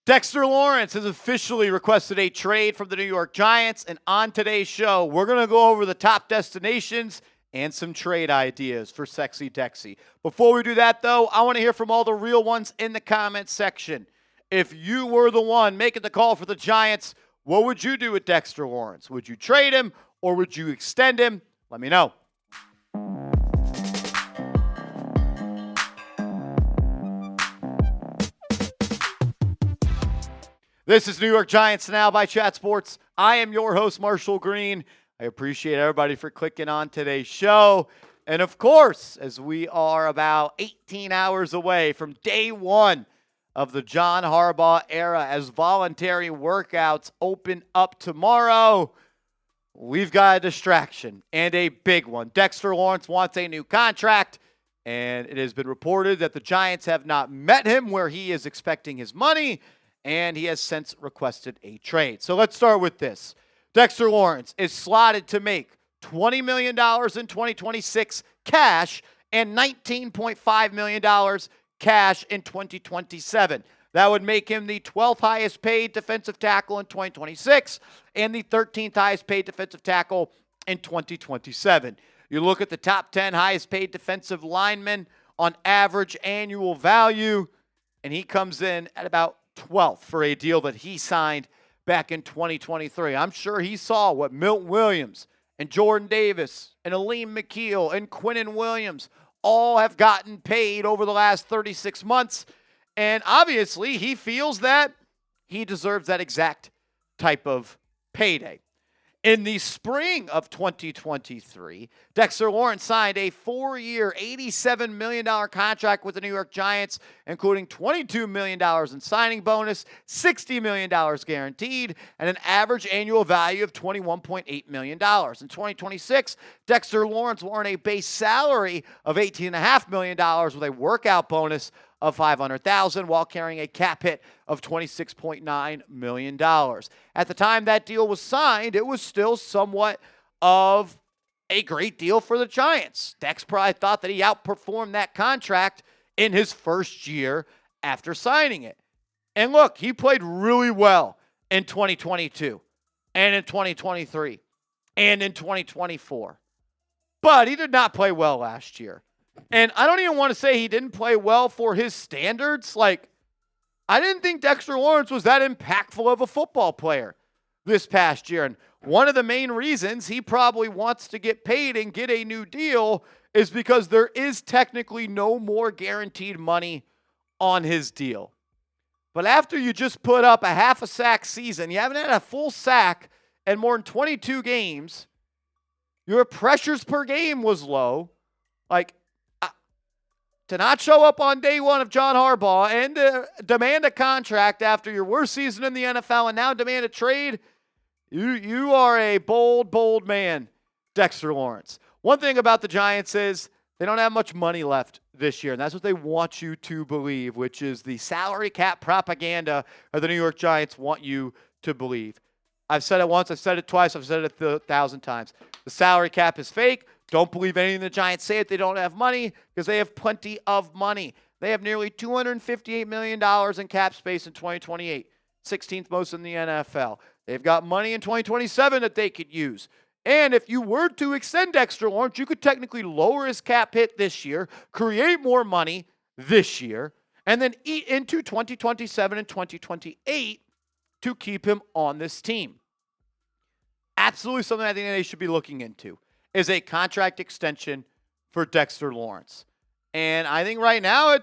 Dexter Lawrence has officially requested a trade from the New York Giants, and on today's show, we're going to go over the top destinations and some trade ideas for Sexy Dexy. Before we do that, though, I want to hear from all the real ones in the comments section. If you were the one making the call for the Giants, what would you do with Dexter Lawrence? Would you trade him or would you extend him? Let me know. This is New York Giants Now by Chat Sports. I am your host, Marshall Green. I appreciate everybody for clicking on today's show. And of course, as we are about 18 hours away from day one of the John Harbaugh era as voluntary workouts open up tomorrow, we've got a distraction and a big one. Dexter Lawrence wants a new contract, and it has been reported that the Giants have not met him where he is expecting his money, and he has since requested a trade. So let's start with this. Dexter Lawrence is slotted to make $20 million in 2026 cash and $19.5 million cash in 2027. That would make him the 12th highest paid defensive tackle in 2026 and the 13th highest paid defensive tackle in 2027. You look at the top 10 highest paid defensive linemen on average annual value, and he comes in at about 12th for a deal that he signed back in 2023. I'm sure he saw what Milton Williams and Jordan Davis and Aleem McKeel and Quinnon Williams all have gotten paid over the last 36 months. And obviously, he feels that he deserves that exact type of payday. In the spring of 2023, Dexter Lawrence signed a 4-year, $87 million contract with the New York Giants, including $22 million in signing bonus, $60 million guaranteed, and an average annual value of $21.8 million. In 2026, Dexter Lawrence will earn a base salary of $18.5 million with a workout bonus of $500,000 while carrying a cap hit of $26.9 million. At the time that deal was signed, it was still somewhat of a great deal for the Giants. Dex probably thought that he outperformed that contract in his first year after signing it. And look, he played really well in 2022 and in 2023 and in 2024. But he did not play well last year. And I don't even want to say he didn't play well for his standards. Like, I didn't think Dexter Lawrence was that impactful of a football player this past year. And one of the main reasons he probably wants to get paid and get a new deal is because there is technically no more guaranteed money on his deal. But after you just put up a half a sack season, you haven't had a full sack in more than 22 games, your pressures per game was low. Like, to not show up on day one of John Harbaugh and demand a contract after your worst season in the NFL and now demand a trade, you are a bold, bold man, Dexter Lawrence. One thing about the Giants is they don't have much money left this year, and that's what they want you to believe, which is the salary cap propaganda of the New York Giants want you to believe. I've said it once, I've said it twice, I've said it 1,000 times. The salary cap is fake. Don't believe anything the Giants say if they don't have money, because they have plenty of money. They have nearly $258 million in cap space in 2028, 16th most in the NFL. They've got money in 2027 that they could use. And if you were to extend Dexter Lawrence, you could technically lower his cap hit this year, create more money this year, and then eat into 2027 and 2028 to keep him on this team. Absolutely something I think they should be looking into is a contract extension for Dexter Lawrence. And I think right now it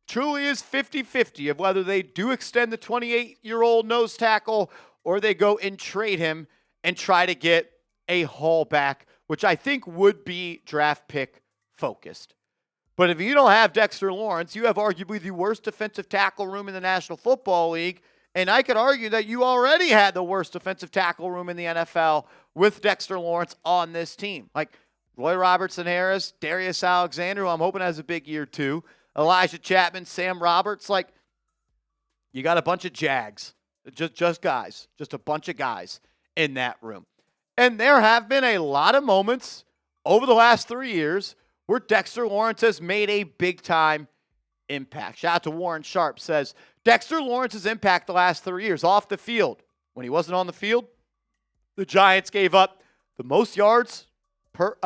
truly is 50-50 of whether they do extend the 28-year-old nose tackle or they go and trade him and try to get a haul back, which I think would be draft pick focused. But if you don't have Dexter Lawrence, you have arguably the worst defensive tackle room in the National Football League. And I could argue that you already had the worst defensive tackle room in the NFL with Dexter Lawrence on this team. Like Roy Robertson-Harris, Darius Alexander, who I'm hoping has a big year too, Elijah Chapman, Sam Roberts. Like, you got a bunch of Jags, just guys, just a bunch of guys in that room. And there have been a lot of moments over the last 3 years where Dexter Lawrence has made a big-time impact. Shout out to Warren Sharp, says, Dexter Lawrence's impact the last 3 years off the field. When he wasn't on the field, the Giants gave up the most yards per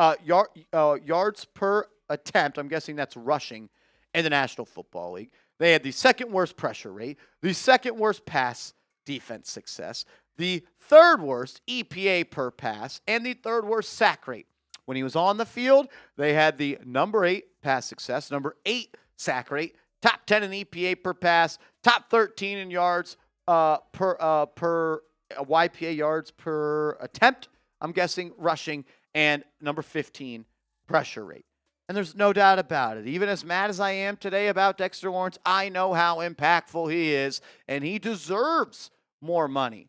attempt. I'm guessing that's rushing in the National Football League. They had the second worst pressure rate, the second worst pass defense success, the third worst EPA per pass, and the third worst sack rate. When he was on the field, they had the number 8 pass success, number 8 sack rate, top 10 in EPA per pass, top 13 in yards per YPA yards per attempt, I'm guessing, rushing, and number 15 pressure rate. And there's no doubt about it. Even as mad as I am today about Dexter Lawrence, I know how impactful he is, and he deserves more money.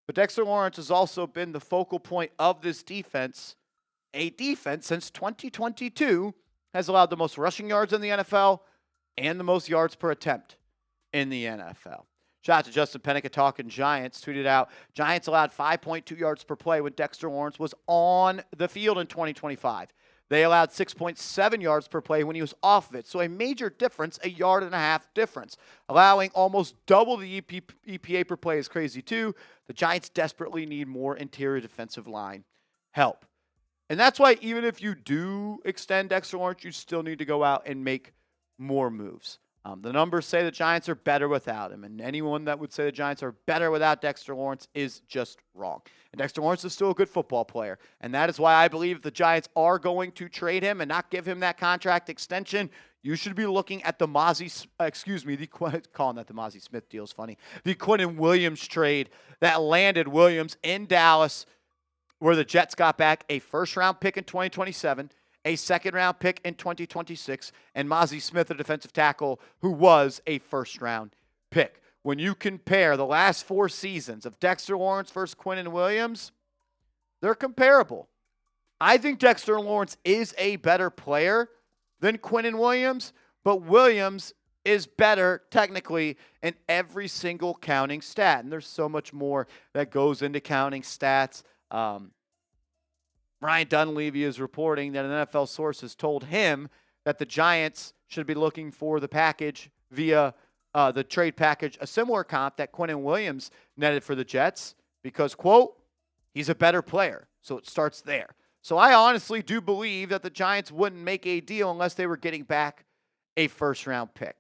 But Dexter Lawrence has also been the focal point of this defense. A defense since 2022 has allowed the most rushing yards in the NFL and the most yards per attempt in the NFL. Shout out to Justin Pennica talking Giants. Tweeted out, Giants allowed 5.2 yards per play when Dexter Lawrence was on the field in 2025. They allowed 6.7 yards per play when he was off of it. So a major difference, a yard and a half difference. Allowing almost double the EPA per play is crazy too. The Giants desperately need more interior defensive line help. And that's why even if you do extend Dexter Lawrence, you still need to go out and make more moves. The numbers say the Giants are better without him, and anyone that would say the Giants are better without Dexter Lawrence is just wrong. And Dexter Lawrence is still a good football player, and that is why I believe the Giants are going to trade him and not give him that contract extension. You should be looking at the calling that the Mozzie Smith deal is funny. The Quinnon Williams trade that landed Williams in Dallas, where the Jets got back a first-round pick in 2027, a second-round pick in 2026, and Mozzie Smith, a defensive tackle, who was a first-round pick. When you compare the last 4 seasons of Dexter Lawrence versus Quinnon Williams, they're comparable. I think Dexter Lawrence is a better player than Quinnon Williams, but Williams is better technically in every single counting stat. And there's so much more that goes into counting stats. Ryan Dunleavy is reporting that an NFL source has told him that the Giants should be looking for the package via the trade package, a similar comp that Quinnon Williams netted for the Jets because, quote, he's a better player. So it starts there. So I honestly do believe that the Giants wouldn't make a deal unless they were getting back a first-round pick.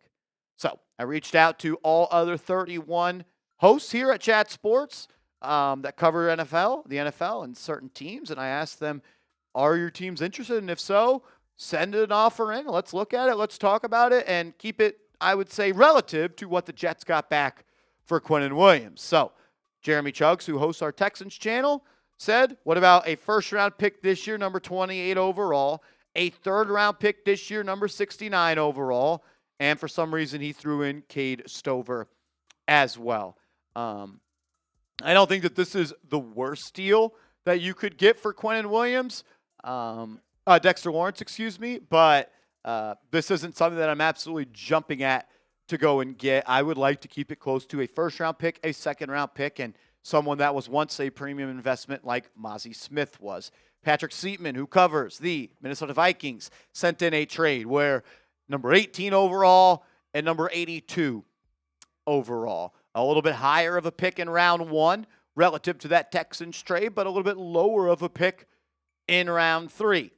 So I reached out to all other 31 hosts here at Chat Sports that cover the NFL, and certain teams, and I asked them, are your teams interested? And if so, send an offer in. Let's look at it. Let's talk about it and keep it, I would say, relative to what the Jets got back for Quinnon Williams. So Jeremy Chugs, who hosts our Texans channel, said, what about a first-round pick this year, number 28 overall, a third-round pick this year, number 69 overall, and for some reason he threw in Cade Stover as well. I don't think that this is the worst deal that you could get for Quinnon Williams, Dexter Lawrence, but this isn't something that I'm absolutely jumping at to go and get. I would like to keep it close to a first-round pick, a second-round pick, and someone that was once a premium investment like Mozzie Smith was. Patrick Seatman, who covers the Minnesota Vikings, sent in a trade where number 18 overall and number 82 overall. A little bit higher of a pick in round 1 relative to that Texans trade, but a little bit lower of a pick in round 3.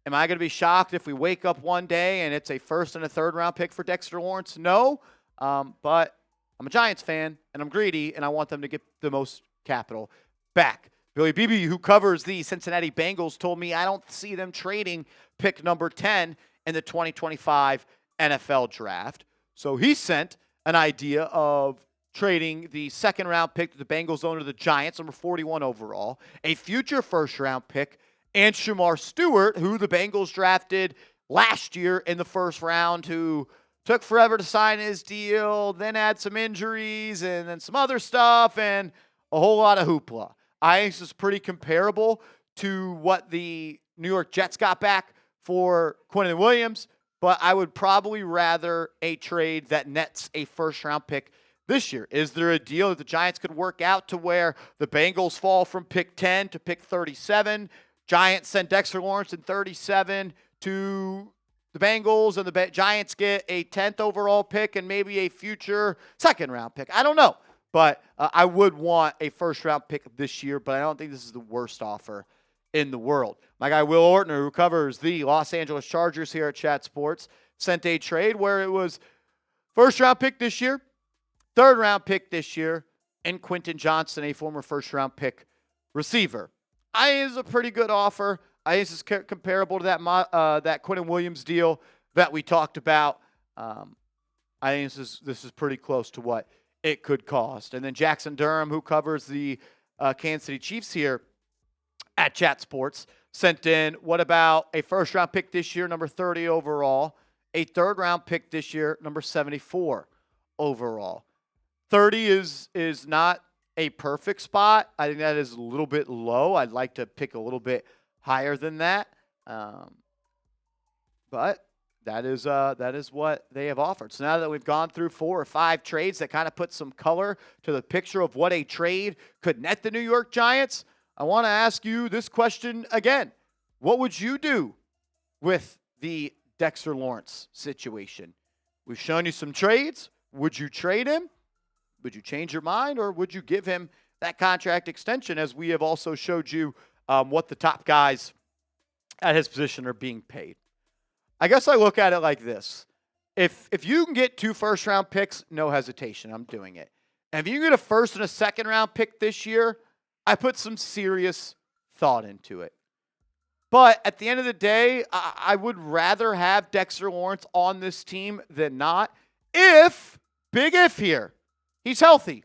Am I going to be shocked if we wake up one day and it's a first and a third round pick for Dexter Lawrence? No, but I'm a Giants fan and I'm greedy and I want them to get the most capital back. Billy Beebe, who covers the Cincinnati Bengals, told me I don't see them trading pick number 10 in the 2025 NFL draft. So he sent an idea of trading the second-round pick that the Bengals own to the Giants, number 41 overall, a future first-round pick, and Shamar Stewart, who the Bengals drafted last year in the first round, who took forever to sign his deal, then had some injuries, and then some other stuff, and a whole lot of hoopla. I think this is pretty comparable to what the New York Jets got back for Quinnon Williams, but I would probably rather a trade that nets a first-round pick this year. Is there a deal that the Giants could work out to where the Bengals fall from pick 10 to pick 37? Giants send Dexter Lawrence in 37 to the Bengals and the Giants get a 10th overall pick and maybe a future second-round pick. I don't know. But I would want a first-round pick this year, but I don't think this is the worst offer in the world. My guy Will Ortner, who covers the Los Angeles Chargers here at Chat Sports, sent a trade where it was first-round pick this year, third-round pick this year, and Quinton Johnson, a former first-round pick receiver. I think it's a pretty good offer. I think this is comparable to that Quinnon Williams deal that we talked about. I think this is pretty close to what it could cost. And then Jackson Durham, who covers the Kansas City Chiefs here at Chat Sports, sent in, what about a first-round pick this year, number 30 overall, a third-round pick this year, number 74 overall. 30 is not a perfect spot. I think that is a little bit low. I'd like to pick a little bit higher than that. But that is what they have offered. So now that we've gone through 4 or 5 trades that kind of put some color to the picture of what a trade could net the New York Giants, I want to ask you this question again. What would you do with the Dexter Lawrence situation? We've shown you some trades. Would you trade him? Would you change your mind, or would you give him that contract extension, as we have also showed you what the top guys at his position are being paid? I guess I look at it like this. If you can get 2 first-round picks, no hesitation, I'm doing it. And if you get a first and a second-round pick this year, I put some serious thought into it. But at the end of the day, I would rather have Dexter Lawrence on this team than not. Big if here, he's healthy.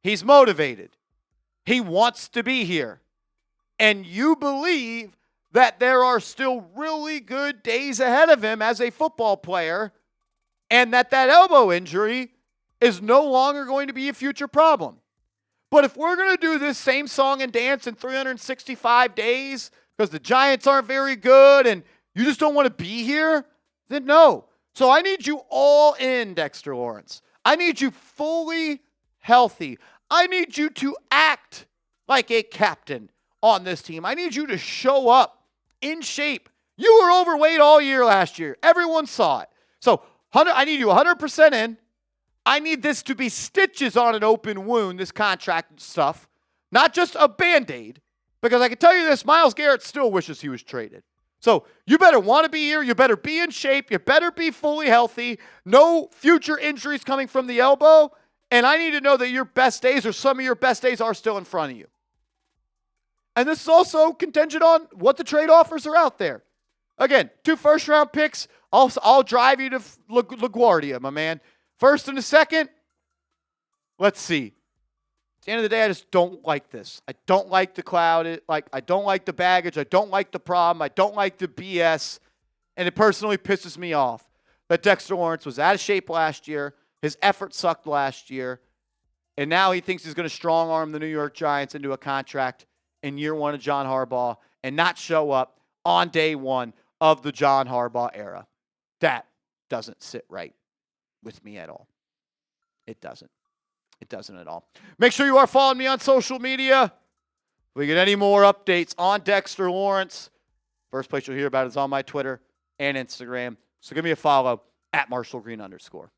He's motivated. He wants to be here. And you believe that there are still really good days ahead of him as a football player, and that elbow injury is no longer going to be a future problem. But if we're going to do this same song and dance in 365 days because the Giants aren't very good and you just don't want to be here, then no. So I need you all in, Dexter Lawrence. I need you fully healthy. I need you to act like a captain on this team. I need you to show up in shape. You were overweight all year last year. Everyone saw it. So I need you 100% in. I need this to be stitches on an open wound, this contract stuff, not just a Band-Aid, because I can tell you this, Myles Garrett still wishes he was traded. So you better want to be here. You better be in shape. You better be fully healthy. No future injuries coming from the elbow. And I need to know that your best days, or some of your best days, are still in front of you. And this is also contingent on what the trade offers are out there. Again, 2 first-round picks. I'll drive you to LaGuardia, my man. First and a second, let's see. At the end of the day, I just don't like this. I don't like the cloud. I don't like the baggage. I don't like the problem. I don't like the BS. And it personally pisses me off that Dexter Lawrence was out of shape last year. His effort sucked last year. And now he thinks he's going to strong-arm the New York Giants into a contract in year 1 of John Harbaugh and not show up on day 1 of the John Harbaugh era. That doesn't sit right with me at all. It doesn't. It doesn't at all. Make sure you are following me on social media. If we get any more updates on Dexter Lawrence, first place you'll hear about it is on my Twitter and Instagram. So give me a follow at @MarshallGreen_.